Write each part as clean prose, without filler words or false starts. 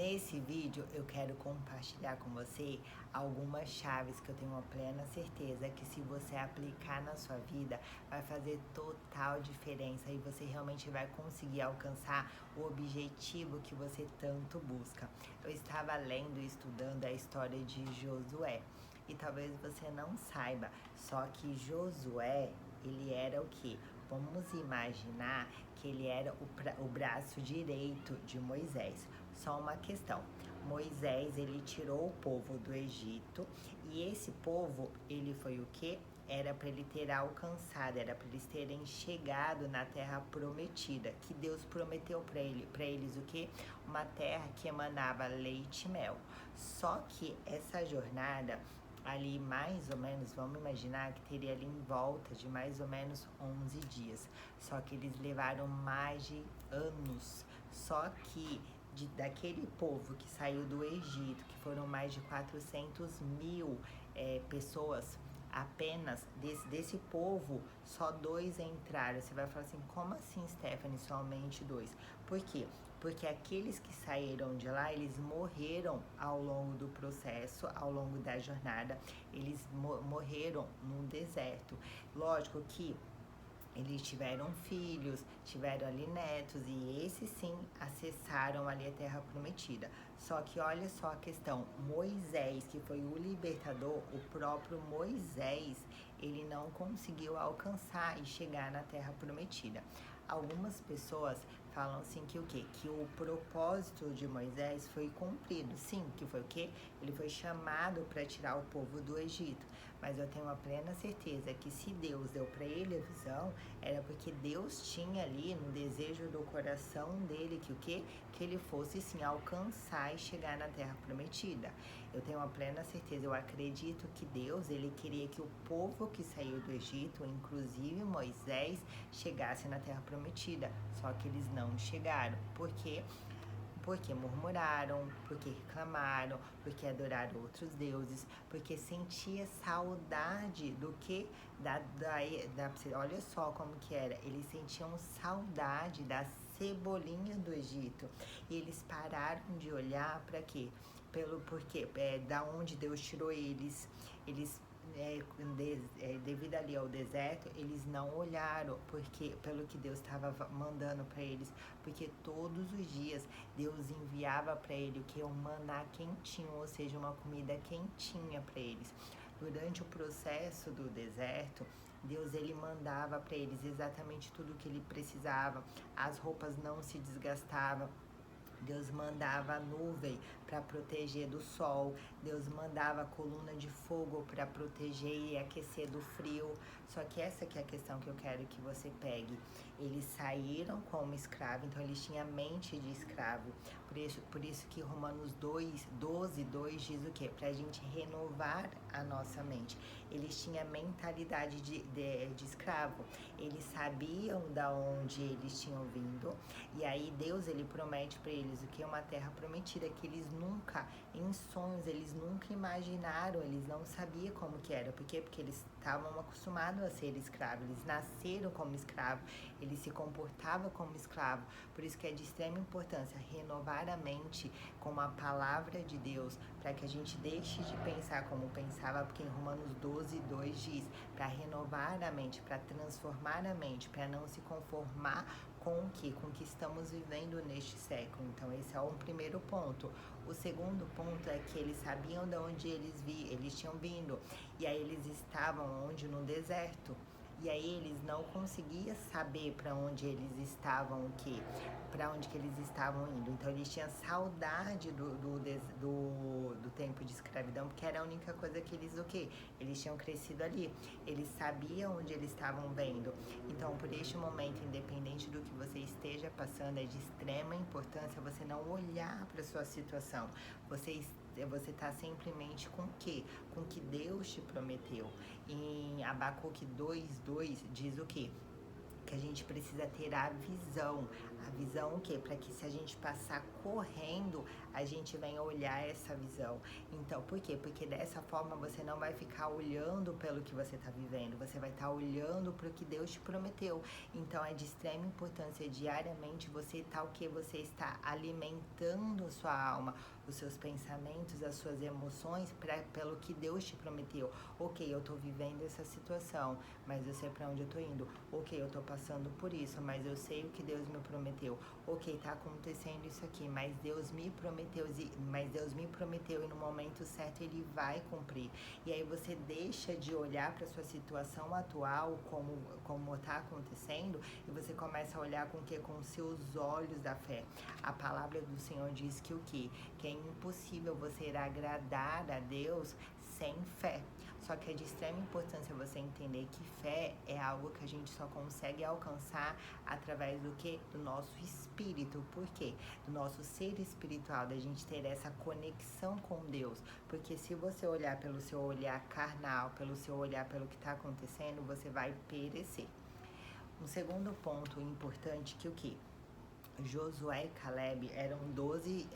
Nesse vídeo eu quero compartilhar com você algumas chaves que eu tenho uma plena certeza que se você aplicar na sua vida vai fazer total diferença e você realmente vai conseguir alcançar o objetivo que você tanto busca. Eu estava lendo e estudando a história de Josué e talvez você não saiba, só que Josué, ele era o quê? Vamos imaginar que ele era o braço direito de Moisés. Só uma questão, Moisés, ele tirou o povo do Egito e esse povo, ele foi o quê? Era para ele ter alcançado, era para eles terem chegado na terra prometida, que Deus prometeu para eles o quê? Uma terra que emanava leite e mel. Só que essa jornada ali mais ou menos, vamos imaginar que teria ali em volta de mais ou menos 11 dias. Só que eles levaram mais de anos. Só que daquele povo que saiu do Egito, que foram mais de 400 mil pessoas, apenas desse povo, só 2 entraram. Você vai falar assim, como assim, Stephanie, somente 2? Por quê? Porque aqueles que saíram de lá, eles morreram ao longo do processo, ao longo da jornada, eles morreram no deserto. Lógico que eles tiveram filhos, tiveram ali netos e esses sim acessaram ali a terra prometida. Só que olha só a questão, Moisés, que foi o libertador, o próprio Moisés, ele não conseguiu alcançar e chegar na terra prometida. Algumas pessoas falam assim que o quê? Que o propósito de Moisés foi cumprido. Sim, que foi o quê? Ele foi chamado para tirar o povo do Egito. Mas eu tenho uma plena certeza que se Deus deu para ele a visão, era porque Deus tinha ali no desejo do coração dele que o quê? Que ele fosse sim alcançar e chegar na terra prometida. Eu tenho uma plena certeza, eu acredito que Deus, ele queria que o povo que saiu do Egito, inclusive Moisés, chegasse na terra prometida. Só que eles não chegaram. Por quê? Porque murmuraram, porque reclamaram, porque adoraram outros deuses, porque sentia saudade do que? Olha só como que era, eles sentiam saudade da cebolinha do Egito. E eles pararam de olhar para quê? Porque da onde Deus tirou eles devido ali ao deserto, eles não olharam porque pelo que Deus estava mandando para eles, porque todos os dias Deus enviava para ele o que? Um maná quentinho, ou seja, uma comida quentinha para eles. Durante o processo do deserto, Deus ele mandava para eles exatamente tudo o que ele precisava, as roupas não se desgastavam. Deus mandava a nuvem para proteger do sol. Deus mandava a coluna de fogo para proteger e aquecer do frio. Só que essa que é a questão que eu quero que você pegue. Eles saíram como escravo, então eles tinham mente de escravo. Por isso que Romanos 12:2 diz o quê? Para a gente renovar a nossa mente. Eles tinham mentalidade de escravo. Eles sabiam da onde eles tinham vindo. E aí Deus ele promete para eles o que? Uma terra prometida que eles nunca, em sonhos, eles nunca imaginaram, eles não sabiam como que era. Por quê? Porque eles estavam acostumados a ser escravos, eles nasceram como escravos, eles se comportavam como escravos. Por isso que é de extrema importância renovar a mente com a palavra de Deus, para que a gente deixe de pensar como pensava, porque em Romanos 12:2 diz, para renovar a mente, para transformar a mente, para não se conformar com o que? Com o que estamos vivendo neste século. Então esse é o primeiro ponto. O segundo ponto é que eles sabiam de onde eles tinham vindo. E aí eles estavam onde? No deserto. E aí eles não conseguiam saber para onde eles estavam, o quê? Para onde que eles estavam indo. Então eles tinham saudade do tempo de escravidão, porque era a única coisa que eles, o quê? Eles tinham crescido ali. Eles sabiam onde eles estavam vendo. Então, por este momento, independente do que você esteja passando, é de extrema importância você não olhar para sua situação. Você está simplesmente com o quê? Com o que Deus te prometeu. Em Abacuque 2:2 diz o quê? Que a gente precisa ter a A visão o quê? Para que se a gente passar correndo, a gente venha olhar essa visão. Então, por quê? Porque dessa forma você não vai ficar olhando pelo que você está vivendo, você vai estar olhando para o que Deus te prometeu. Então, é de extrema importância diariamente você o que você está alimentando sua alma, os seus pensamentos, as suas emoções pelo que Deus te prometeu. Ok, eu estou vivendo essa situação, mas eu sei para onde eu estou indo. Ok, eu estou passando por isso, mas eu sei o que Deus me prometeu. Ok, está acontecendo isso aqui, mas Deus me prometeu e no momento certo Ele vai cumprir. E aí você deixa de olhar para sua situação atual como está acontecendo e você começa a olhar com o que? Com seus olhos da fé. A palavra do Senhor diz que o quê? Que é impossível você ir agradar a Deus sem fé. Só que é de extrema importância você entender que fé é algo que a gente só consegue alcançar através do que? Do nosso espírito. Por quê? Do nosso ser espiritual, da gente ter essa conexão com Deus. Porque se você olhar pelo seu olhar carnal, pelo seu olhar pelo que está acontecendo, você vai perecer. Um segundo ponto importante que o quê? Josué e Caleb eram 12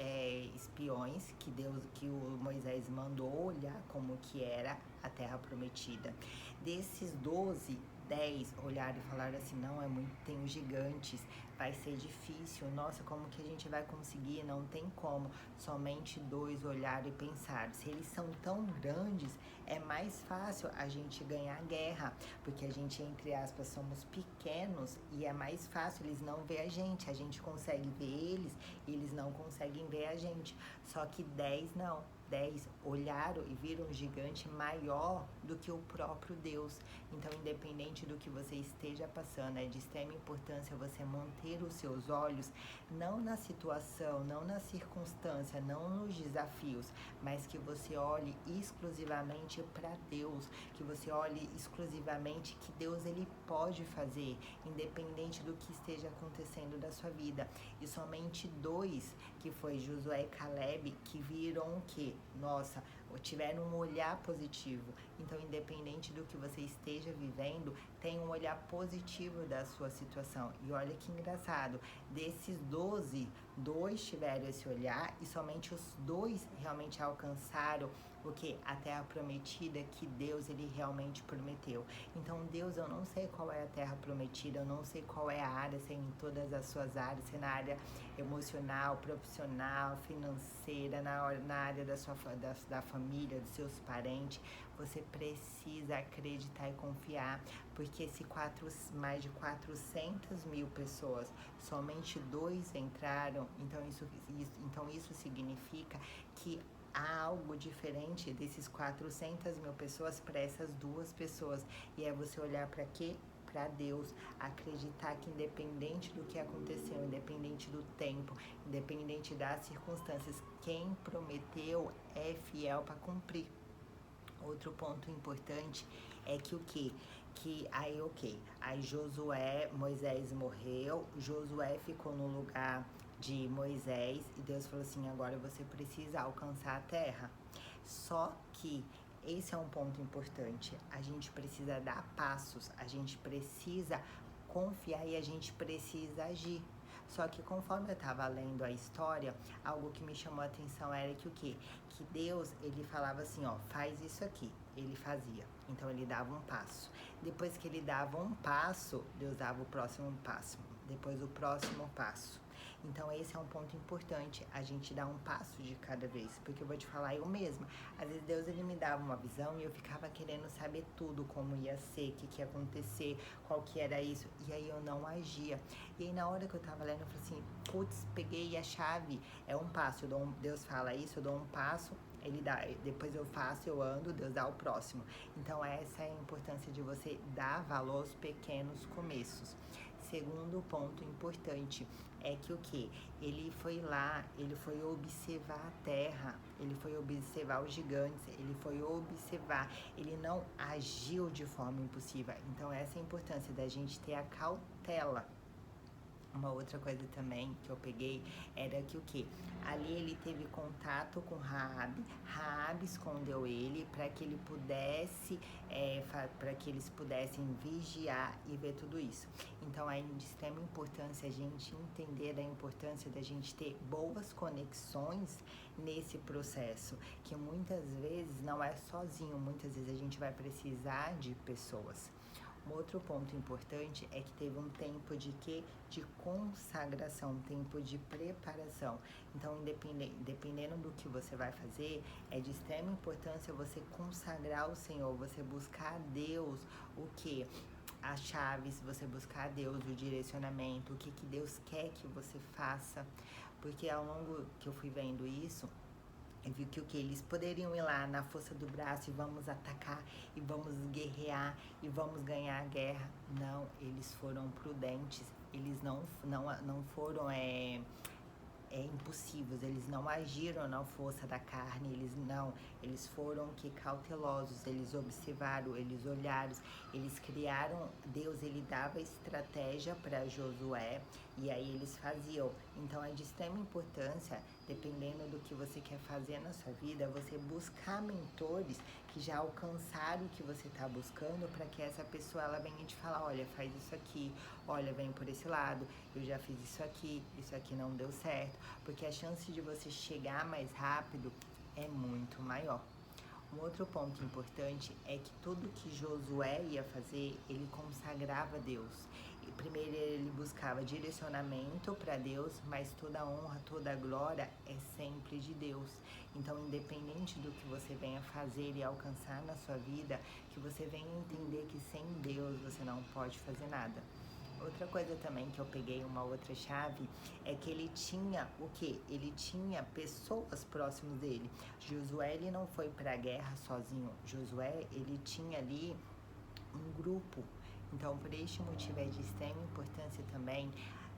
espiões que o Moisés mandou olhar como que era a terra prometida. Desses 12, 10 olharam e falaram assim, não, tem os gigantes, vai ser difícil, nossa, como que a gente vai conseguir? Não tem como. Somente 2 olharam e pensaram, se eles são tão grandes, é mais fácil a gente ganhar a guerra, porque a gente, entre aspas, somos pequenos e é mais fácil, eles não ver a gente consegue ver eles e eles não conseguem ver a gente. Só que 10 não. 10 olharam e viram um gigante maior do que o próprio Deus. Então, independente do que você esteja passando, é de extrema importância você manter os seus olhos não na situação, não na circunstância, não nos desafios, mas que você olhe exclusivamente para Deus, que você olhe exclusivamente que Deus ele pode fazer, independente do que esteja acontecendo da sua vida. E somente 2, que foi Josué e Caleb, que viram que nossa, tiveram um olhar positivo. Então, independente do que você esteja vivendo, tem um olhar positivo da sua situação. E olha que engraçado, desses 12, 2 tiveram esse olhar e somente os 2 realmente alcançaram o que? A terra prometida que Deus ele realmente prometeu. Então, Deus, eu não sei qual é a terra prometida, eu não sei qual é a área, se é em todas as suas áreas, se é na área emocional, profissional, financeira, na área da família, dos seus parentes. Você precisa acreditar e confiar, porque se mais de 400 mil pessoas, somente 2 entraram, então isso significa que há algo diferente desses 400 mil pessoas para essas 2 pessoas. E é você olhar para quê? Para Deus, acreditar que independente do que aconteceu, independente do tempo, independente das circunstâncias, quem prometeu é fiel para cumprir. Outro ponto importante é que o quê? Aí Moisés morreu, Josué ficou no lugar de Moisés e Deus falou assim, agora você precisa alcançar a terra. Só que esse é um ponto importante, a gente precisa dar passos, a gente precisa confiar e a gente precisa agir. Só que conforme eu estava lendo a história, algo que me chamou a atenção era que o quê? Que Deus, ele falava assim, ó, faz isso aqui. Ele fazia. Então, ele dava um passo. Depois que ele dava um passo, Deus dava o próximo passo. Depois, o próximo passo. Então, esse é um ponto importante, a gente dar um passo de cada vez. Porque eu vou te falar, eu mesma, às vezes Deus ele me dava uma visão e eu ficava querendo saber tudo, como ia ser, o que ia acontecer, qual que era isso. E aí eu não agia. E aí na hora que eu tava lendo, eu falei assim, putz, peguei a chave, é um passo. Deus fala isso, eu dou um passo, ele dá, depois eu faço, eu ando, Deus dá o próximo. Então essa é a importância de você dar valor aos pequenos começos. Segundo ponto importante é que o quê? Ele foi lá, ele foi observar a terra, ele foi observar os gigantes, ele foi observar, ele não agiu de forma impulsiva. Então essa é a importância da gente ter a cautela. Uma outra coisa também que eu peguei era que o quê? Ali ele teve contato com Raabe, Raabe escondeu ele para que ele pudesse, para que eles pudessem vigiar e ver tudo isso. Então é de extrema importância a gente entender a importância da gente ter boas conexões nesse processo, que muitas vezes não é sozinho, muitas vezes a gente vai precisar de pessoas. Um outro ponto importante é que teve um tempo de quê? De consagração, um tempo de preparação. Então, dependendo do que você vai fazer, é de extrema importância você consagrar o Senhor, você buscar a Deus o quê? As chaves, você buscar a Deus o direcionamento, o que Deus quer que você faça. Porque ao longo que eu fui vendo isso, eu vi que o que eles poderiam ir lá na força do braço e vamos atacar e vamos guerrear e vamos ganhar a guerra. Não, eles foram prudentes, eles não foram impossíveis, eles não agiram na força da carne, eles foram que cautelosos, eles observaram, eles olharam, eles criaram, Deus ele dava estratégia para Josué e aí eles faziam. Então é de extrema importância, dependendo do que você quer fazer na sua vida, você buscar mentores que já alcançaram o que você está buscando, para que essa pessoa ela venha te falar, olha, faz isso aqui, olha, vem por esse lado, eu já fiz isso aqui não deu certo, porque a chance de você chegar mais rápido é muito maior. Um outro ponto importante é que tudo que Josué ia fazer, ele consagrava a Deus. E primeiro ele buscava direcionamento para Deus, mas toda a honra, toda a glória é sempre de Deus. Então, independente do que você venha fazer e alcançar na sua vida, que você venha entender que sem Deus você não pode fazer nada. Outra coisa também que eu peguei, uma outra chave, é que ele tinha o quê? Ele tinha pessoas próximas dele. Josué, ele não foi para a guerra sozinho. Josué, ele tinha ali um grupo. Então, por este motivo é de extrema importância também,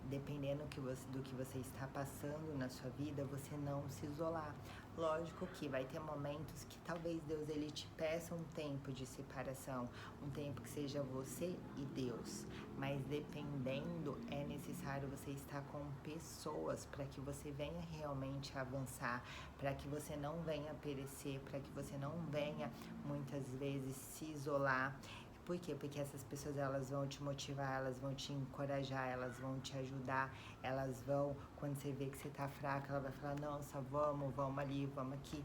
dependendo do que você está passando na sua vida, você não se isolar. Lógico que vai ter momentos que talvez Deus ele te peça um tempo de separação, um tempo que seja você e Deus, mas dependendo é necessário você estar com pessoas para que você venha realmente avançar, para que você não venha perecer, para que você não venha muitas vezes se isolar. Por quê? Porque essas pessoas elas vão te motivar, elas vão te encorajar, elas vão te ajudar, elas vão, quando você vê que você tá fraca, ela vai falar, nossa, vamos ali, vamos aqui.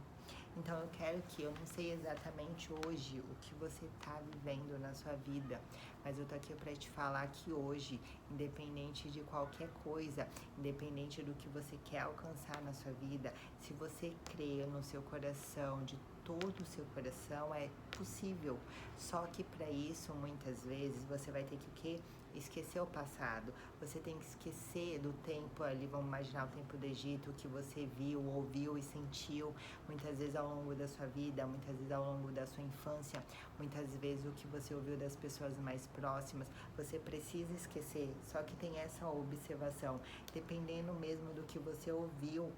Então eu quero que, eu não sei exatamente hoje o que você tá vivendo na sua vida, mas eu tô aqui para te falar que hoje, independente de qualquer coisa, independente do que você quer alcançar na sua vida, se você crê no seu coração, de todo o seu coração, é possível. Só que para isso, muitas vezes, você vai ter que o quê? Esquecer o passado. Você tem que esquecer do tempo ali, vamos imaginar o tempo do Egito, o que você viu, ouviu e sentiu, muitas vezes ao longo da sua vida, muitas vezes ao longo da sua infância, muitas vezes o que você ouviu das pessoas mais próximas, você precisa esquecer. Só que tem essa observação, dependendo mesmo do que você ouviu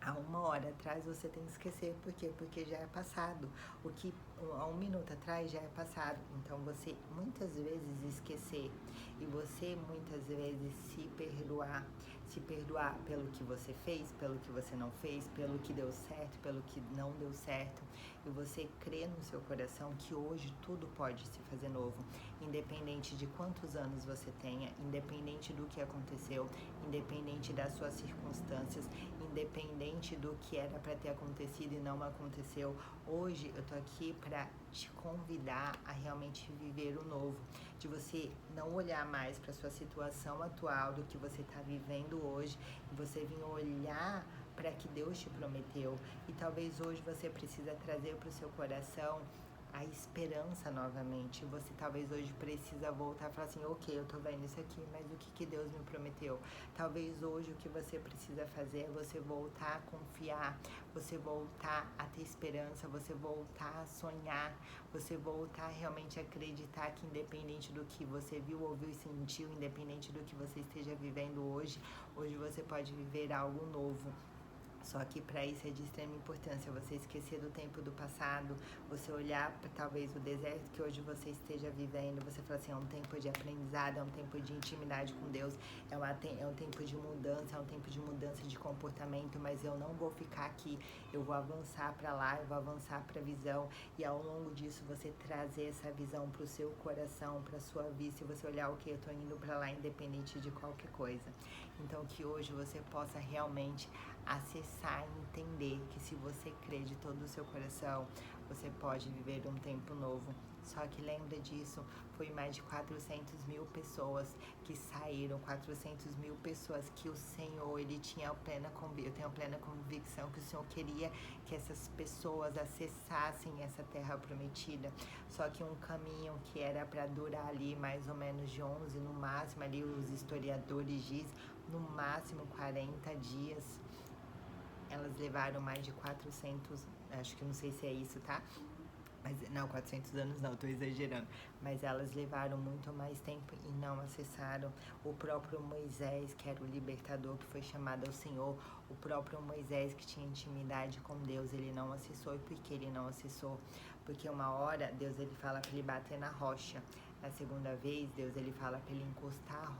há uma hora atrás, você tem que esquecer. Por quê? Porque já é passado. O que há um minuto atrás já é passado. Então você muitas vezes esquecer e você muitas vezes se perdoar pelo que você fez, pelo que você não fez, pelo que deu certo, pelo que não deu certo, e você crer no seu coração que hoje tudo pode se fazer novo, independente de quantos anos você tenha, independente do que aconteceu, independente das suas circunstâncias, independente do que era para ter acontecido e não aconteceu. Hoje eu tô aqui para te convidar a realmente viver o novo, de você não olhar mais para sua situação atual, do que você está vivendo hoje, e você vir olhar para que Deus te prometeu. E talvez hoje você precisa trazer para o seu coração a esperança novamente. Você talvez hoje precisa voltar e falar assim, ok, eu tô vendo isso aqui, mas o que Deus me prometeu? Talvez hoje o que você precisa fazer é você voltar a confiar, você voltar a ter esperança, você voltar a sonhar, você voltar a realmente acreditar que independente do que você viu, ouviu e sentiu, independente do que você esteja vivendo hoje, hoje você pode viver algo novo. Só que para isso é de extrema importância você esquecer do tempo do passado, você olhar para talvez o deserto que hoje você esteja vivendo, você falar assim, é um tempo de aprendizado, é um tempo de intimidade com Deus, é um tempo de mudança, é um tempo de mudança de comportamento, mas eu não vou ficar aqui, eu vou avançar para lá, eu vou avançar para a visão, e ao longo disso você trazer essa visão para o seu coração, para a sua vista, e você olhar, ok, eu tô indo para lá independente de qualquer coisa. Então que hoje você possa realmente acessar e entender que se você crê de todo o seu coração, você pode viver um tempo novo. Só que lembra disso, foi mais de 400 mil pessoas que saíram, 400 mil pessoas que o Senhor, eu tenho a plena convicção que o Senhor queria que essas pessoas acessassem essa terra prometida. Só que um caminho que era para durar ali mais ou menos de 11, no máximo ali os historiadores dizem, no máximo 40 dias. Elas levaram mais de 400, acho que não sei se é isso, tá? Mas não, 400 anos não, tô exagerando. Mas elas levaram muito mais tempo e não acessaram. O próprio Moisés, que era o libertador, que foi chamado ao Senhor, o próprio Moisés que tinha intimidade com Deus, ele não acessou. E por que ele não acessou? Porque uma hora Deus ele fala para ele bater na rocha. Na segunda vez, Deus ele fala para ele encostar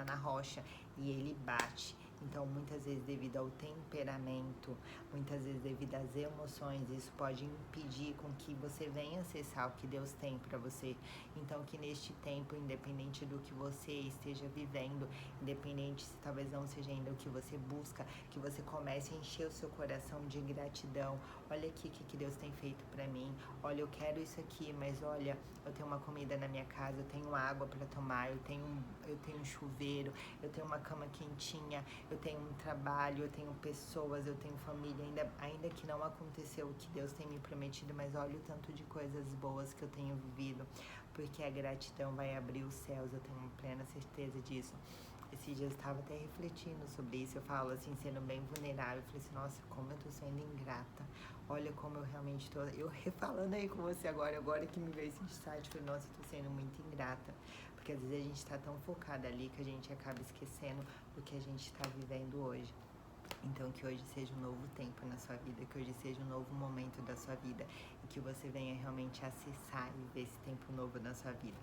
na rocha e ele bate. Então, muitas vezes devido ao temperamento, muitas vezes devido às emoções, isso pode impedir com que você venha acessar o que Deus tem para você. Então, que neste tempo, independente do que você esteja vivendo, independente se talvez não seja ainda o que você busca, que você comece a encher o seu coração de gratidão. Olha aqui o que Deus tem feito para mim. Olha, eu quero isso aqui, mas olha, eu tenho uma comida na minha casa, eu tenho água para tomar, eu tenho um chuveiro, eu tenho uma cama quentinha, eu tenho um trabalho, eu tenho pessoas, eu tenho família, ainda que não aconteceu o que Deus tem me prometido, mas olha o tanto de coisas boas que eu tenho vivido, porque a gratidão vai abrir os céus, eu tenho plena certeza disso. Esses dias eu estava até refletindo sobre isso, eu falo assim, sendo bem vulnerável, eu falei assim, nossa, como eu tô sendo ingrata, olha como eu realmente tô, eu refalando aí com você agora que me veio esse insight, eu falei, nossa, eu tô sendo muito ingrata, porque às vezes a gente tá tão focada ali que a gente acaba esquecendo do que a gente tá vivendo hoje. Então que hoje seja um novo tempo na sua vida, que hoje seja um novo momento da sua vida e que você venha realmente acessar e ver esse tempo novo na sua vida.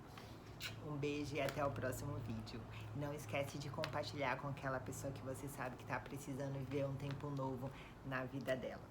Um beijo e até o próximo vídeo. Não esquece de compartilhar com aquela pessoa que você sabe que tá precisando ver um tempo novo na vida dela.